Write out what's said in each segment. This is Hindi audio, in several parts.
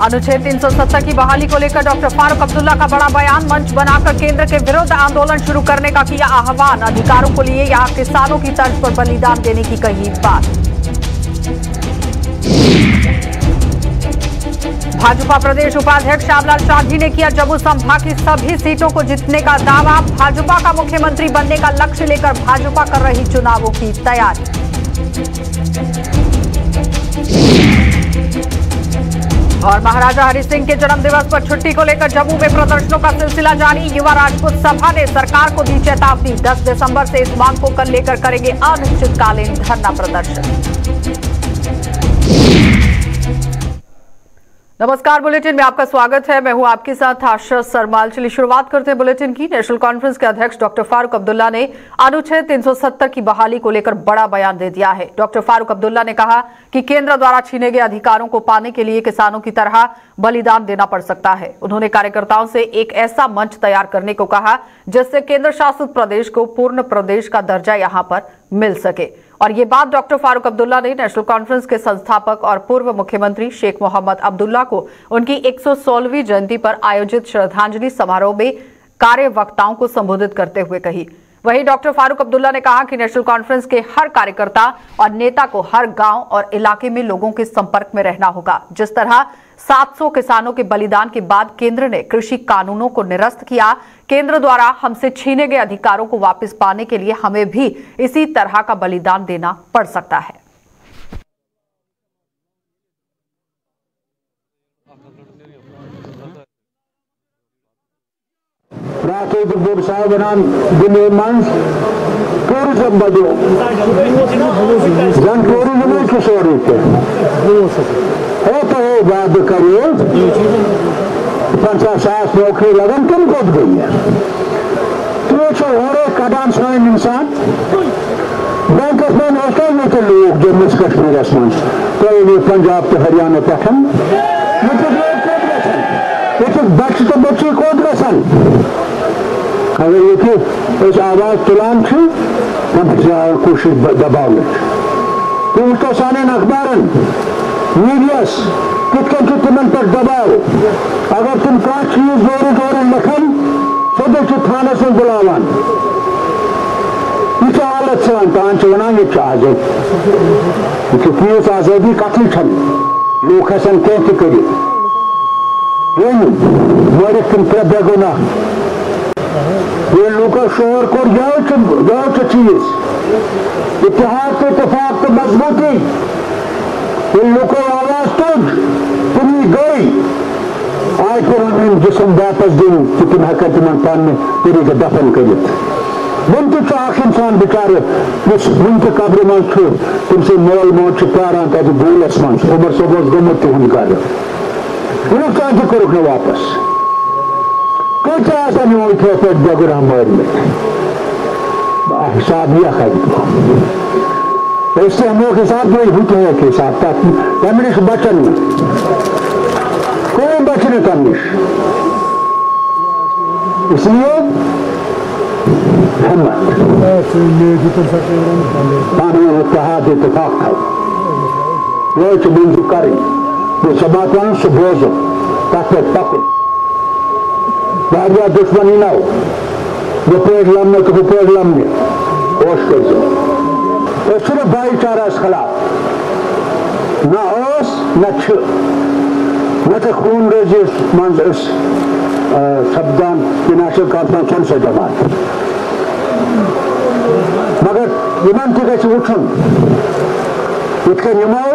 अनुच्छेद 370 की बहाली को लेकर डॉक्टर फारूक अब्दुल्ला का बड़ा बयान। मंच बनाकर केंद्र के विरुद्ध आंदोलन शुरू करने का किया आह्वान। अधिकारों को लिए यहां किसानों की तर्ज पर बलिदान देने की कही बात। भाजपा प्रदेश उपाध्यक्ष श्यामलाल शांधी ने किया जम्मू संभाग की सभी सीटों को जीतने का दावा। भाजपा का मुख्यमंत्री बनने का लक्ष्य लेकर भाजपा कर रही चुनावों की तैयारी। और महाराजा हरि सिंह के जन्म दिवस पर छुट्टी को लेकर जम्मू में प्रदर्शनों का सिलसिला जारी। युवा राजपूत सभा ने सरकार को दी चेतावनी। 10 दिसंबर से इस मांग को कल लेकर करेंगे अनिश्चितकालीन धरना प्रदर्शन। नमस्कार, बुलेटिन में आपका स्वागत है। मैं हूं आपके साथ आशा सरमाल। चलिए शुरुआत करते हैं बुलेटिन की। नेशनल कॉन्फ्रेंस के अध्यक्ष डॉक्टर फारूक अब्दुल्ला ने अनुच्छेद 370 की बहाली को लेकर बड़ा बयान दे दिया है। डॉक्टर फारूक अब्दुल्ला ने कहा कि केंद्र द्वारा छीने गए अधिकारों को पाने के लिए किसानों की तरह बलिदान देना पड़ सकता है। उन्होंने कार्यकर्ताओं से एक ऐसा मंच तैयार करने को कहा जिससे केंद्र शासित प्रदेश को पूर्ण प्रदेश का दर्जा यहां पर मिल सके। और ये बात डॉक्टर फारूक अब्दुल्ला ने नेशनल कॉन्फ्रेंस के संस्थापक और पूर्व मुख्यमंत्री शेख मोहम्मद अब्दुल्ला को उनकी 116वीं जयंती पर आयोजित श्रद्धांजलि समारोह में कार्यवक्ताओं को संबोधित करते हुए कही। वहीं डॉक्टर फारूक अब्दुल्ला ने कहा कि नेशनल कॉन्फ्रेंस के हर कार्यकर्ता और नेता को हर गांव और इलाके में लोगों के संपर्क में रहना होगा। जिस तरह 700 किसानों के बलिदान के बाद केंद्र ने कृषि कानूनों को निरस्त किया, केंद्र द्वारा हमसे छीने गए अधिकारों को वापस पाने के लिए हमें भी इसी तरह का बलिदान देना पड़ सकता है। टूरिज्म बजो जन टूरिज्म की सोरी थे हो तो हो बात करिए 50,000 नौकरी लगन कम कद गई है। तो और कदान सोन इंसान बैंक में होता है तो लोग जम्मू कश्मीर में तो पंजाब तो हरियाणा पठन बच तो बच्ची कोद गसन अगर ये आवाज तुलान कोशिश दबाव तो साने अखबारन मीडियास कितन तिमन पर दबाव अगर तुम का चीज जोर जोर लखन सदे थाने से बुलावान यह हालत सान पान वन ये आजादी पुलिस आजादी कतल छन लोग हसन कह कर मरित तुम त्रे बेगुना ये लूक शोर को जाओ चीज इतिहाद तो इतफाक तो मजबूती इन लूको आवाज तुझ तुम्हें गई आज फिर जिसम वापस दिन कि तुम हेकन तिमन पान तरीके दफन कर वन तो इंसान बिचार वन तो कब्र मं तुमसे मोल मोज पारान तक गूलस मन उमर सोबस गोमुत तुम कर वन तो करुक न वापस कत पे बगुरा मर हिसाब यह इससे हम लोग हिसाब नहीं होते हैं कि हिसाब तमिश बचन कोई बचने तमिश इसलिए इत्तेहाद इत्तेफाक था वो मंजूर करें वो समातवान से बोझो तक पकड़ वारिया दुश्मनी ना हो वो पेड़ लमने तो वो पेड़ लमने होश कर सिर्फ भाईचारा खिलाफ ना ओस न तो खून रेजिस मंज शब्दान की नेशनल कॉन्फ्रेंस से जमात मगर इन तक उठन इत यमो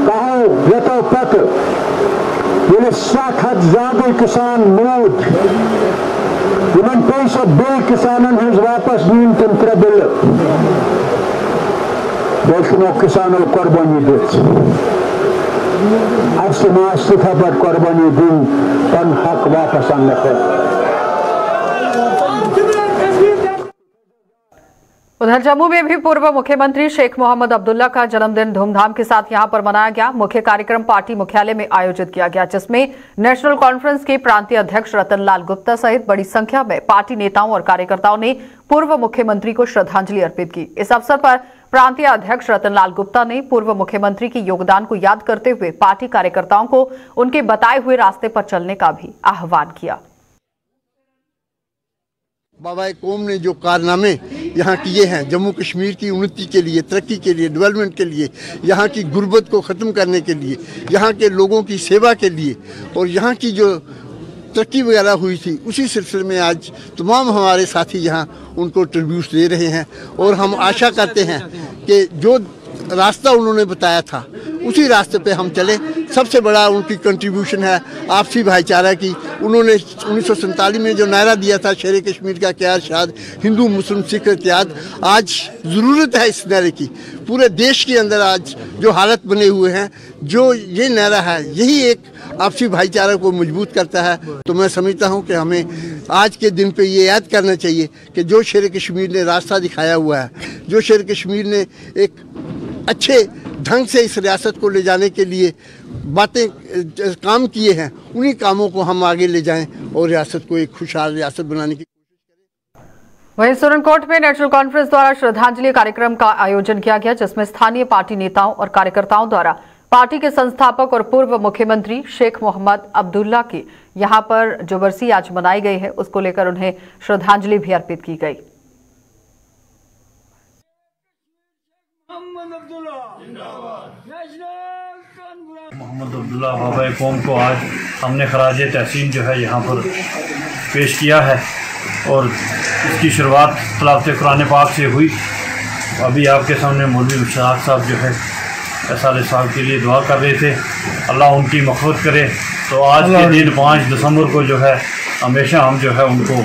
कहो यतो पत ये 7 ज्यादा किसान मौत इन पे सो बे किसान वापस नीन तुम 3 बिल दोनों किसानों कुर्बानी दित समाज तिथा पर कुर्बानी दिन पन हक वापस आने उधर जम्मू में भी पूर्व मुख्यमंत्री शेख मोहम्मद अब्दुल्ला का जन्मदिन धूमधाम के साथ यहां पर मनाया गया। मुख्य कार्यक्रम पार्टी मुख्यालय में आयोजित किया गया, जिसमें नेशनल कॉन्फ्रेंस के प्रांतीय अध्यक्ष रतनलाल गुप्ता सहित बड़ी संख्या में पार्टी नेताओं और कार्यकर्ताओं ने पूर्व मुख्यमंत्री को श्रद्धांजलि अर्पित की। इस अवसर पर प्रांतीय अध्यक्ष रतनलाल गुप्ता ने पूर्व मुख्यमंत्री के योगदान को याद करते हुए पार्टी कार्यकर्ताओं को उनके बताए हुए रास्ते पर चलने का भी आह्वान किया। बाबा कौम ने जो कारनामे यहाँ किए हैं जम्मू कश्मीर की उन्नति के लिए, तरक्की के लिए, डेवलपमेंट के लिए, यहाँ की गुर्बत को ख़त्म करने के लिए, यहाँ के लोगों की सेवा के लिए और यहाँ की जो तरक्की वगैरह हुई थी, उसी सिलसिले में आज तमाम हमारे साथी यहाँ उनको ट्रिब्यूट दे रहे हैं। और हम आशा करते हैं कि जो रास्ता उन्होंने बताया था उसी रास्ते पे हम चले। सबसे बड़ा उनकी कंट्रीब्यूशन है आपसी भाईचारा की। उन्होंने 1947 में जो नारा दिया था शेर कश्मीर का क्या इरशाद, हिंदू मुस्लिम सिख इत्तेहाद, आज ज़रूरत है इस नारे की। पूरे देश के अंदर आज जो हालत बने हुए हैं, जो ये नारा है, यही एक आपसी भाईचारा को मजबूत करता है। तो मैं समझता हूँ कि हमें आज के दिन पे ये याद करना चाहिए कि जो शेर कश्मीर ने रास्ता दिखाया हुआ है, जो शेर कश्मीर ने एक अच्छे ढंग से इस रियासत को ले जाने के लिए बातें काम किए हैं, उन्हीं कामों को हम आगे ले जाएं और रियासत को एक खुशहाल रियासत बनाने की कोशिश करें। वहीं सुरनकोट में नेशनल कॉन्फ्रेंस द्वारा श्रद्धांजलि कार्यक्रम का आयोजन किया गया, जिसमें स्थानीय पार्टी नेताओं और कार्यकर्ताओं द्वारा पार्टी के संस्थापक और पूर्व मुख्यमंत्री शेख मोहम्मद अब्दुल्ला की यहां पर जो बरसी आज मनाई गई है, उसको लेकर उन्हें श्रद्धांजलि भी अर्पित की गई। मोहम्मद अब्दुल्ला बाबा कौम को आज हमने खराज तहसीन जो है यहाँ पर पेश किया है और इसकी शुरुआत तिलावत कुरान पाक से हुई। अभी आपके सामने मौलवी मुश्ताक साहब जो है साले साहब के लिए दुआ कर रहे थे, अल्लाह उनकी मग़फ़िरत करे। तो आज के दिन 5 दिसंबर को जो है हमेशा हम जो है उनको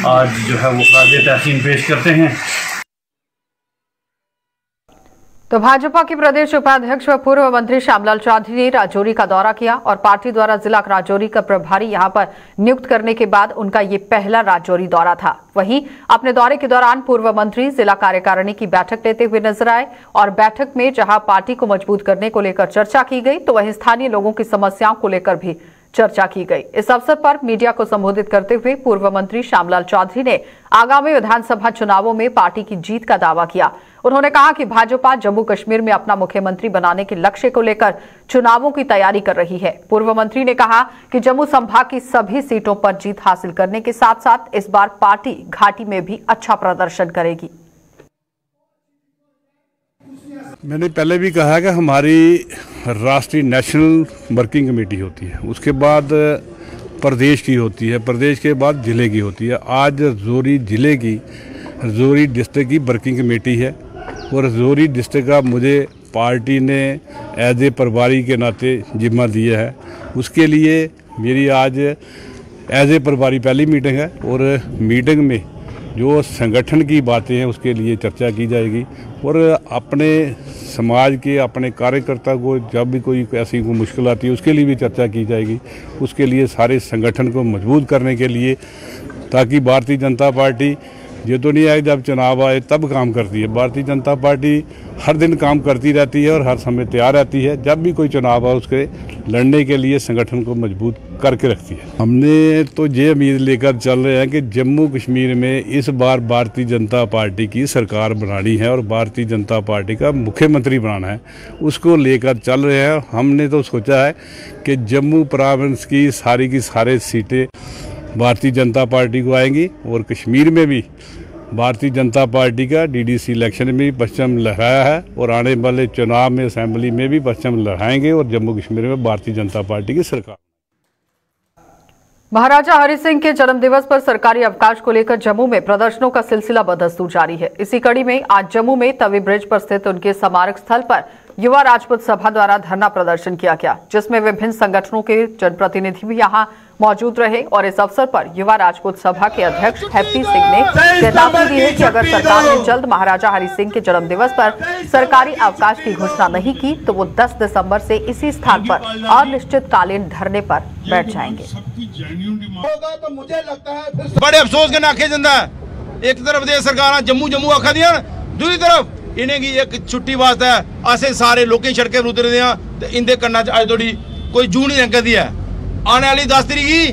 आज जो है वो खराज तहसीन पेश करते हैं। तो भाजपा के प्रदेश उपाध्यक्ष व पूर्व मंत्री श्यामलाल चौधरी ने राजौरी का दौरा किया और पार्टी द्वारा जिला राजौरी का प्रभारी यहां पर नियुक्त करने के बाद उनका ये पहला राजौरी दौरा था। वहीं अपने दौरे के दौरान पूर्व मंत्री जिला कार्यकारिणी की बैठक लेते हुए नजर आए और बैठक में जहां पार्टी को मजबूत करने को लेकर चर्चा की गई, तो वहीं स्थानीय लोगों की समस्याओं को लेकर भी चर्चा की गई। इस अवसर पर मीडिया को संबोधित करते हुए पूर्व मंत्री श्यामलाल चौधरी ने आगामी विधानसभा चुनावों में पार्टी की जीत का दावा किया। उन्होंने कहा कि भाजपा जम्मू कश्मीर में अपना मुख्यमंत्री बनाने के लक्ष्य को लेकर चुनावों की तैयारी कर रही है। पूर्व मंत्री ने कहा कि जम्मू संभाग की सभी सीटों पर जीत हासिल करने के साथ साथ इस बार पार्टी घाटी में भी अच्छा प्रदर्शन करेगी। मैंने पहले भी कहा कि हमारी राष्ट्रीय नेशनल वर्किंग कमेटी होती है, उसके बाद प्रदेश की होती है, प्रदेश के बाद ज़िले की होती है। आज रजौरी ज़िले की, रजौरी डिस्ट्रिक्ट की वर्किंग कमेटी है और रजौरी डिस्ट्रिक्ट का मुझे पार्टी ने एज ए प्रभारी के नाते जिम्मा दिया है। उसके लिए मेरी आज एज ए प्रभारी पहली मीटिंग है और मीटिंग में जो संगठन की बातें हैं उसके लिए चर्चा की जाएगी और अपने समाज के, अपने कार्यकर्ता को जब भी कोई ऐसी कोई मुश्किल आती है उसके लिए भी चर्चा की जाएगी। उसके लिए सारे संगठन को मजबूत करने के लिए, ताकि भारतीय जनता पार्टी ये तो नहीं है जब चुनाव आए तब काम करती है। भारतीय जनता पार्टी हर दिन काम करती रहती है और हर समय तैयार रहती है। जब भी कोई चुनाव आए उसके लड़ने के लिए संगठन को मजबूत करके रखती है। हमने तो ये उम्मीद लेकर चल रहे हैं कि जम्मू कश्मीर में इस बार भारतीय जनता पार्टी की सरकार बनानी है और भारतीय जनता पार्टी का मुख्यमंत्री बनाना है, उसको लेकर चल रहे हैं। हमने तो सोचा है कि जम्मू प्रोविंस की सारी सीटें भारतीय जनता पार्टी को आएंगी और कश्मीर में भी भारतीय जनता पार्टी का डीडीसी इलेक्शन में भी परचम लहराया है और आने वाले चुनाव में असेंबली में भी परचम लहराएंगे और जम्मू कश्मीर में भारतीय जनता पार्टी की सरकार। महाराजा हरि सिंह के जन्मदिवस पर सरकारी अवकाश को लेकर जम्मू में प्रदर्शनों का सिलसिला बदस्तूर जारी है। इसी कड़ी में आज जम्मू में तवी ब्रिज पर स्थित उनके स्मारक स्थल पर युवा राजपूत सभा द्वारा धरना प्रदर्शन किया गया, जिसमें विभिन्न संगठनों के जनप्रतिनिधि भी यहां मौजूद रहे और इस अवसर पर युवा राजपूत सभा के अध्यक्ष हैप्पी सिंह ने चेतावनी दी है कि अगर सरकार ने जल्द महाराजा हरि सिंह के जन्मदिवस पर सरकारी अवकाश की घोषणा नहीं की तो वो 10 दिसंबर से इसी स्थान पर अनिश्चितकालीन धरने पर बैठ जाएंगे। तो मुझे लगता है बड़े अफसोस के नाखे जंदा एक तरफ दे सरकार जम्मू आखा दिया दूसरी तरफ इन्हें की एक छुट्टी वास्ते असें सारे लोकें सड़कें पर उतरदे हां ते इंदे कन्ना च अज धोड़ी कोई जू नहीं लंघदी है। आने वाली 10 तरीक गी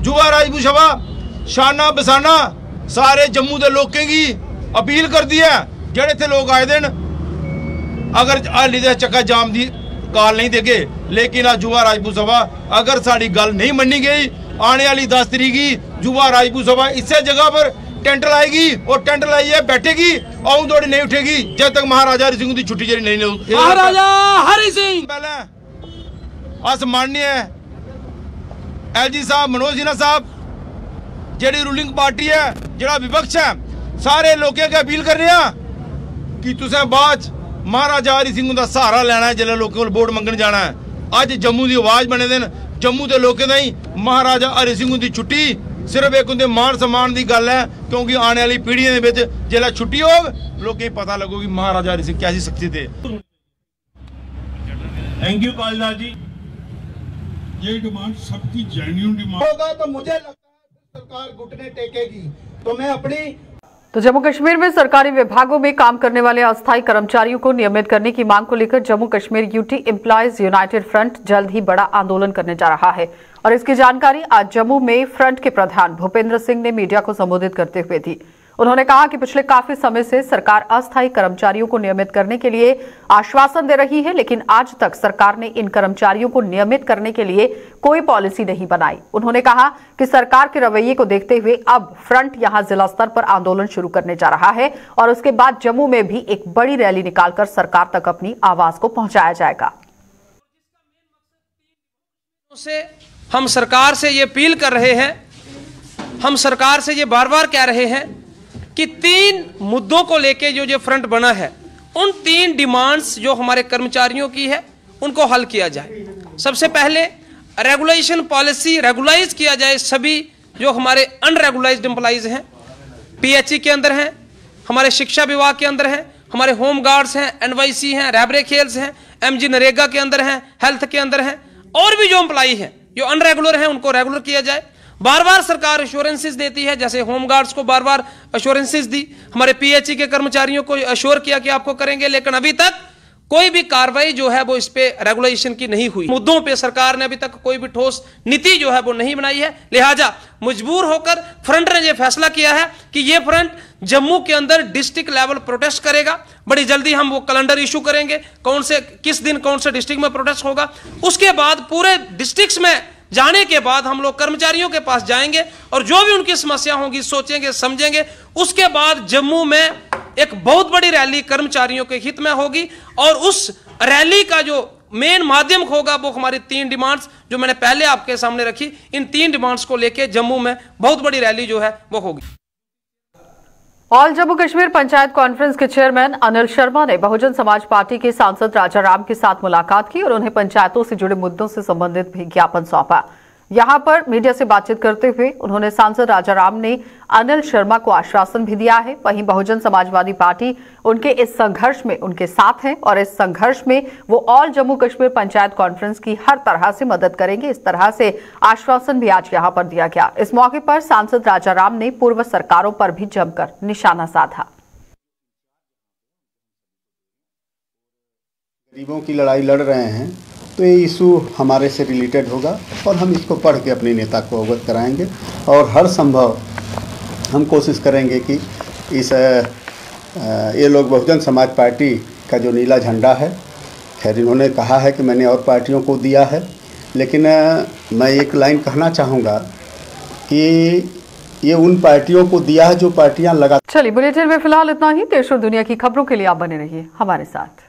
युवा राजपूत सभा शाना बसाना सारे जम्मू के लोकें की अपील करती है, जेड़े इत्थे लोग आए दिन अगर हाली दे चक्का जाम की काल नहीं देगे, लेकिन आज युवा राजपूत सभा अगर साड़ी गल नहीं मनी गई, आने वाली 10 तरीक की युवा राजपूत सभा इसे जगह पर टेंट लाएगी और टेंट लाइए बैठेगी और दौड़ी नहीं उठेगी जब तक महाराजा हरि सिंह की छुट्टी जरी नहीं। महाराजा हरि सिंह पहले अस माननीय LG साहब मनोज सिन्हा साहब जेड़ी रूलिंग पार्टी है जेड़ा विपक्ष है सारे लोगों के अपील कर रहे हैं कि तुसें बाद महाराजा हरि सिंह का सहारा लेना है जिसले लोगों को वोट मंगन जाना है। अज जम्मू की आवाज बने दिन जम्मू के लोगों ताईं महाराजा हरि सिंह की छुट्टी सिर्फ एक उनके मान सम्मान की गल है, क्योंकि आने वाली पीढ़ियों के जिसले छुट्टी होग लोगों पता लगेगी महाराजा हरि सिंह कैसी शक्ति थे। थैंक यू कालीदास जी। ये डिमांड सबकी जेन्युइन डिमांड होगा तो मुझे लगता है सरकार घुटने टेकेगी। तो मैं अपनी तो जम्मू कश्मीर में सरकारी विभागों में काम करने वाले अस्थायी कर्मचारियों को नियमित करने की मांग को लेकर Jammu Kashmir UT employees United front जल्द ही बड़ा आंदोलन करने जा रहा है और इसकी जानकारी आज जम्मू में फ्रंट के प्रधान भूपेंद्र सिंह ने मीडिया को संबोधित करते हुए दी। उन्होंने कहा कि पिछले काफी समय से सरकार अस्थायी कर्मचारियों को नियमित करने के लिए आश्वासन दे रही है, लेकिन आज तक सरकार ने इन कर्मचारियों को नियमित करने के लिए कोई पॉलिसी नहीं बनाई। उन्होंने कहा कि सरकार के रवैये को देखते हुए अब फ्रंट यहां जिला स्तर पर आंदोलन शुरू करने जा रहा है और उसके बाद जम्मू में भी एक बड़ी रैली निकालकर सरकार तक अपनी आवाज को पहुंचाया जाएगा। हम सरकार से ये अपील कर रहे हैं, हम सरकार से ये बार बार कह रहे हैं कि 3 मुद्दों को लेके जो फ्रंट बना है उन 3 डिमांड्स जो हमारे कर्मचारियों की है उनको हल किया जाए। सबसे पहले रेगुलेशन पॉलिसी रेगुलाइज किया जाए सभी जो हमारे अनरेगुलाइज्ड एम्प्लॉइज हैं, PHE के अंदर हैं, हमारे शिक्षा विभाग के अंदर हैं, हमारे होम गार्ड्स हैं, NYC हैं, रैबरे खेल्स हैं, MG नरेगा के अंदर हैं, हेल्थ के अंदर हैं और भी जो एम्प्लॉई हैं जो अनरेगुलर हैं उनको रेगुलर किया जाए। बार बार सरकार एश्योरेंसेस देती है, जैसे होम गार्ड्स को बार बार एश्योरेंसेस दी, हमारे PHE के कर्मचारियों को एश्योर किया कि आपको करेंगे, लेकिन अभी तक कोई भी कार्रवाई जो है वो इस पे रेगुलेशन की नहीं हुई। मुद्दों पे सरकार ने अभी तक कोई भी ठोस नीति जो है वो नहीं बनाई है, लिहाजा मजबूर होकर फ्रंट ने यह फैसला किया है कि ये फ्रंट जम्मू के अंदर डिस्ट्रिक्ट लेवल प्रोटेस्ट करेगा। बड़ी जल्दी हम वो कैलेंडर इशू करेंगे, कौन से किस दिन कौन से डिस्ट्रिक्ट में प्रोटेस्ट होगा। उसके बाद पूरे डिस्ट्रिक्ट्स में जाने के बाद हम लोग कर्मचारियों के पास जाएंगे और जो भी उनकी समस्या होगी सोचेंगे समझेंगे। उसके बाद जम्मू में एक बहुत बड़ी रैली कर्मचारियों के हित में होगी और उस रैली का जो मेन माध्यम होगा वो हमारी 3 डिमांड्स जो मैंने पहले आपके सामने रखी, इन 3 डिमांड्स को लेके जम्मू में बहुत बड़ी रैली जो है वो होगी। ऑल जम्मू कश्मीर पंचायत कॉन्फ्रेंस के चेयरमैन अनिल शर्मा ने बहुजन समाज पार्टी के सांसद राजा राम के साथ मुलाकात की और उन्हें पंचायतों से जुड़े मुद्दों से संबंधित भी ज्ञापन सौंपा। यहां पर मीडिया से बातचीत करते हुए उन्होंने सांसद राजा राम ने अनिल शर्मा को आश्वासन भी दिया है। वहीं बहुजन समाजवादी पार्टी उनके इस संघर्ष में उनके साथ है और इस संघर्ष में वो ऑल जम्मू कश्मीर पंचायत कॉन्फ्रेंस की हर तरह से मदद करेंगे। इस तरह से आश्वासन भी आज यहां पर दिया गया। इस मौके पर सांसद राजा राम ने पूर्व सरकारों पर भी जमकर निशाना साधा। गरीबों की लड़ाई लड़ रहे हैं तो ये इशू हमारे से रिलेटेड होगा और हम इसको पढ़ के अपने नेता को अवगत कराएंगे और हर संभव हम कोशिश करेंगे कि इस ये लोग बहुजन समाज पार्टी का जो नीला झंडा है, खैर इन्होंने कहा है कि मैंने और पार्टियों को दिया है, लेकिन मैं एक लाइन कहना चाहूँगा कि ये उन पार्टियों को दिया है जो पार्टियाँ लगा। चलिए बुलेटिन में फिलहाल इतना ही। देश और दुनिया की खबरों के लिए आप बने रहिए हमारे साथ।